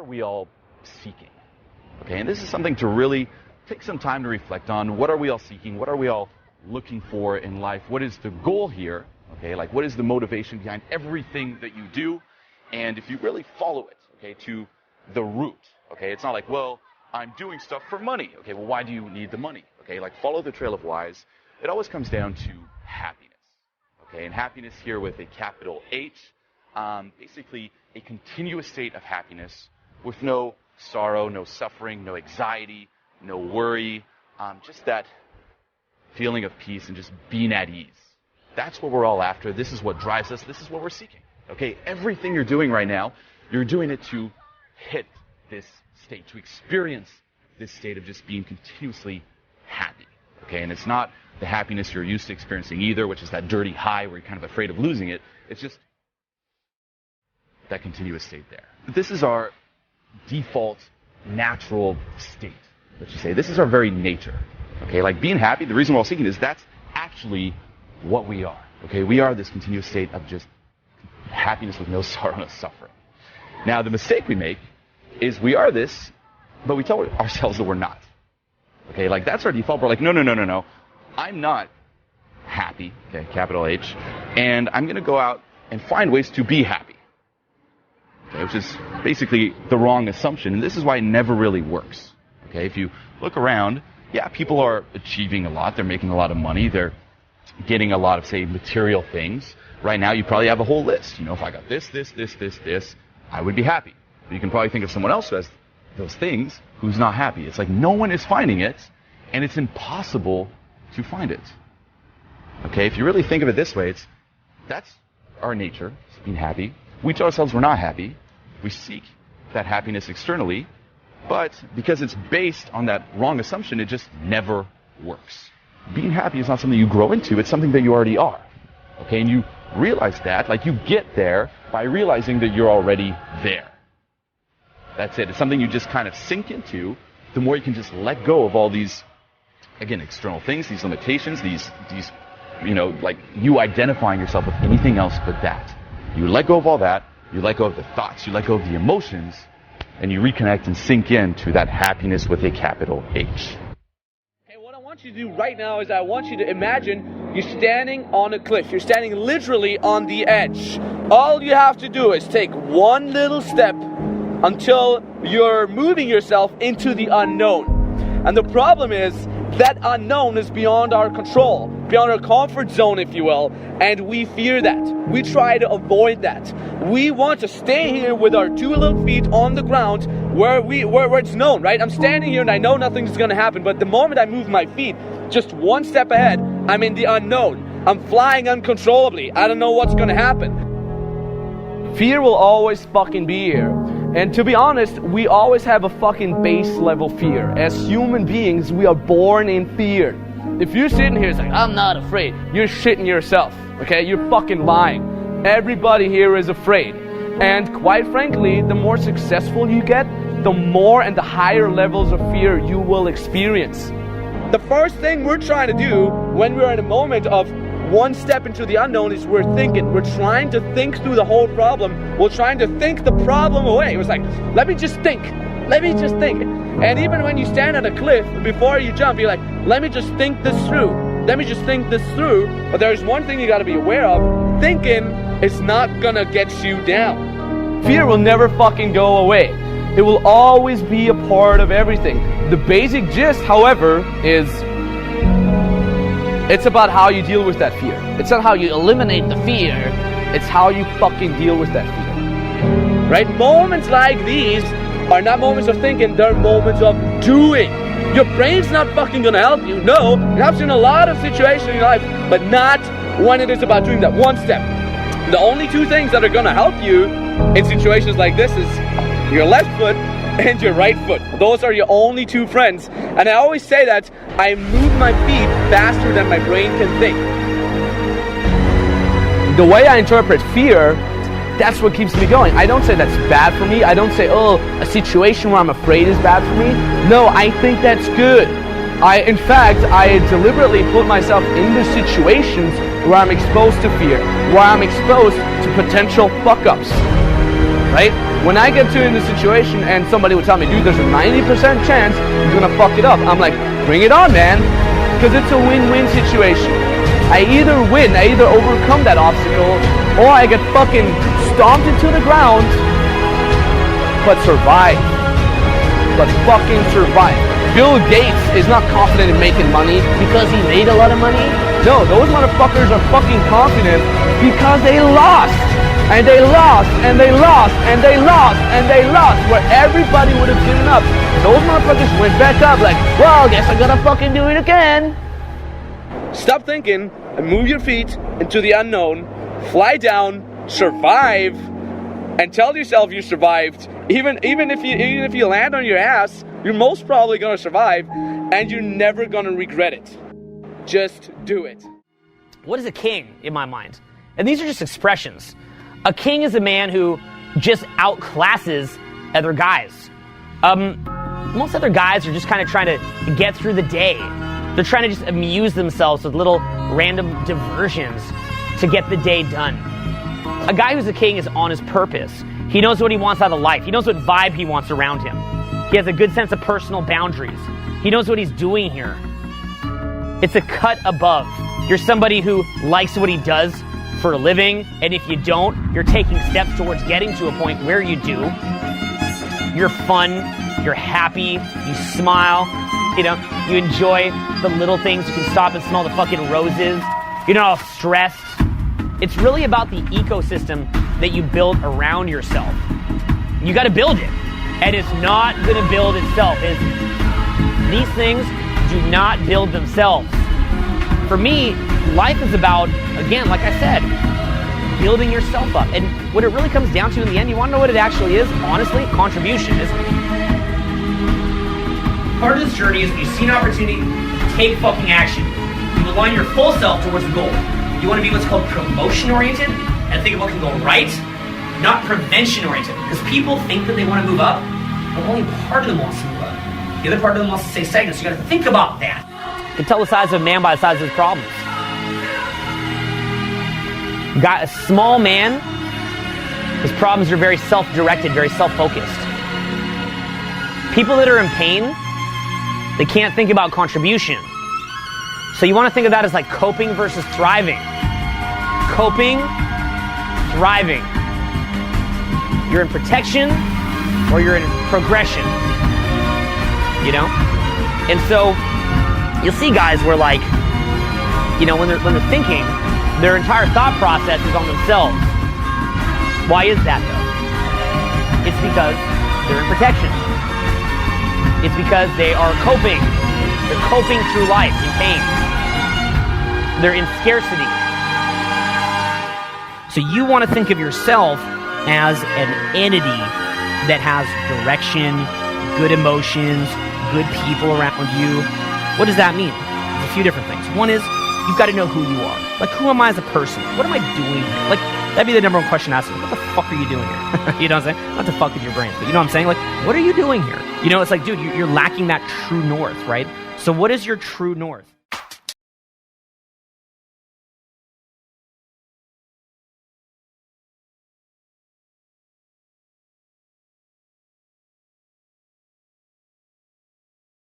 we all seeking? Okay, and this is something to really take some time to reflect on. What are we all seeking? What are we all looking for in life? What is the goal here? Okay, like what is the motivation behind everything that you do? And if you really follow it, okay, to the root, okay, it's not like, well, I'm doing stuff for money. Okay, well, why do you need the money? Okay, like follow the trail of whys. It always comes down to happiness. Okay, and happiness here with a capital H, basically a continuous state of happiness with no sorrow, no suffering, no anxiety, no worry, just that feeling of peace and just being at ease. That's what we're all after. This is what drives us. This is what we're seeking. Okay, everything you're doing right now, you're doing it to hit this state, to experience this state of just being continuously happy. Okay, and it's not the happiness you're used to experiencing either, which is that dirty high where you're kind of afraid of losing it. It's just that continuous state there. This is our default natural state, let's just say. This is our very nature. Okay, like being happy, the reason we're all seeking is that's actually what we are. Okay, we are this continuous state of just happiness with no sorrow, no suffering. Now, the mistake we make is we are this, but we tell ourselves that we're not. Okay, like that's our default. We're like, no. I'm not happy, okay, capital H, and I'm going to go out and find ways to be happy. Okay, which is basically the wrong assumption, and this is why it never really works. Okay, if you look around, yeah, people are achieving a lot, they're making a lot of money, they're getting a lot of, say, material things. Right now, you probably have a whole list. You know, if I got this, I would be happy. But you can probably think of someone else who has those things who's not happy. It's like no one is finding it, and it's impossible to find it. Okay, if you really think of it this way, that's our nature, being happy. We tell ourselves we're not happy. We seek that happiness externally, but because it's based on that wrong assumption, it just never works. Being happy is not something you grow into, it's something that you already are. Okay, and you realize that, like you get there by realizing that you're already there. That's it. It's something you just kind of sink into, the more you can just let go of all these, again, external things, these limitations, these, you know, like you identifying yourself with anything else but that. You let go of all that, you let go of the thoughts, you let go of the emotions, and you reconnect and sink into that happiness with a capital H. Okay, what I want you to do right now is I want you to imagine you're standing on a cliff. You're standing literally on the edge. All you have to do is take one little step until you're moving yourself into the unknown. And the problem is that unknown is beyond our control, beyond our comfort zone, if you will, and we fear that. We try to avoid that. We want to stay here with our two little feet on the ground where it's known, right? I'm standing here and I know nothing's gonna happen, but the moment I move my feet just one step ahead, I'm in the unknown. I'm flying uncontrollably. I don't know what's gonna happen. Fear will always fucking be here. And to be honest, we always have a fucking base level fear. As human beings, we are born in fear. If you're sitting here saying, I'm not afraid, you're shitting yourself, okay? You're fucking lying. Everybody here is afraid. And quite frankly, the more successful you get, the more and the higher levels of fear you will experience. The first thing we're trying to do when we're in a moment of one step into the unknown is we're thinking. We're trying to think through the whole problem. We're trying to think the problem away. It was like, let me just think. Let me just think. And even when you stand on a cliff, before you jump, you're like, let me just think this through. Let me just think this through. But there's one thing you gotta be aware of. Thinking is not gonna get you down. Fear will never fucking go away. It will always be a part of everything. The basic gist, however, is it's about how you deal with that fear. It's not how you eliminate the fear. It's how you fucking deal with that fear. Right? Moments like these are not moments of thinking, they're moments of doing. Your brain's not fucking gonna help you. No, it helps you in a lot of situations in your life, but not when it is about doing that one step. The only two things that are gonna help you in situations like this is your left foot and your right foot. Those are your only two friends. And I always say that I move my feet faster than my brain can think. The way I interpret fear, that's what keeps me going. I don't say that's bad for me. I don't say, oh, a situation where I'm afraid is bad for me. No, I think that's good. In fact, I deliberately put myself into situations where I'm exposed to fear, where I'm exposed to potential fuck-ups, right? when I get to in the situation and somebody would tell me, dude, there's a 90% chance you're gonna fuck it up, I'm like, bring it on, man, because it's a win-win situation. I either win, I either overcome that obstacle, or I get fucking stomped into the ground, but survive. But fucking survive. Bill Gates is not confident in making money because he made a lot of money. No, those motherfuckers are fucking confident because they lost. And they lost, and they lost, and they lost, and they lost, where everybody would have given up. Those motherfuckers went back up like, well, guess I gotta fucking do it again. Stop thinking and move your feet into the unknown. Fly down, survive, and tell yourself you survived. Even if you land on your ass, you're most probably gonna survive, and you're never gonna regret it. Just do it. What is a king in my mind? And these are just expressions. A king is a man who just outclasses other guys. Most other guys are just kind of trying to get through the day. They're trying to just amuse themselves with little random diversions to get the day done. A guy who's a king is on his purpose. He knows what he wants out of life. He knows what vibe he wants around him. He has a good sense of personal boundaries. He knows what he's doing here. It's a cut above. You're somebody who likes what he does for a living, and if you don't, you're taking steps towards getting to a point where you do. You're fun, you're happy, you smile, you enjoy the little things. You can stop and smell the fucking roses. You're not all stressed. It's really about the ecosystem that you build around yourself. You gotta build it, and it's not gonna build itself. These things do not build themselves. For me, life is about, again, like I said, building yourself up. And what it really comes down to in the end, you want to know what it actually is? Honestly, contribution is. Part of this journey is when you see an opportunity, take fucking action. You align your full self towards the goal. You want to be what's called promotion-oriented and think of what can go right, not prevention-oriented. Because people think that they want to move up, but only part of them wants to move up. The other part of them wants to stay stagnant, so you got to think about that. You can tell the size of a man by the size of his problems. Got a small man, his problems are very self-directed, very self-focused. People that are in pain, they can't think about contribution. So you want to think of that as like coping versus thriving. Coping, thriving. You're in protection or you're in progression. And so you'll see guys where like, when they're thinking, their entire thought process is on themselves. Why is that though? It's because they're in protection. It's because they are coping. They're coping through life in pain. They're in scarcity. So you want to think of yourself as an entity that has direction, good emotions, good people around you. What does that mean? There's a few different things. One is, you've got to know who you are. Like, who am I as a person? What am I doing here? Like, that'd be the number one question to ask. What the fuck are you doing here? You know what I'm saying? Not to fuck with your brain, but you know what I'm saying? Like, what are you doing here? It's like, dude, you're lacking that true north, right? So what is your true north?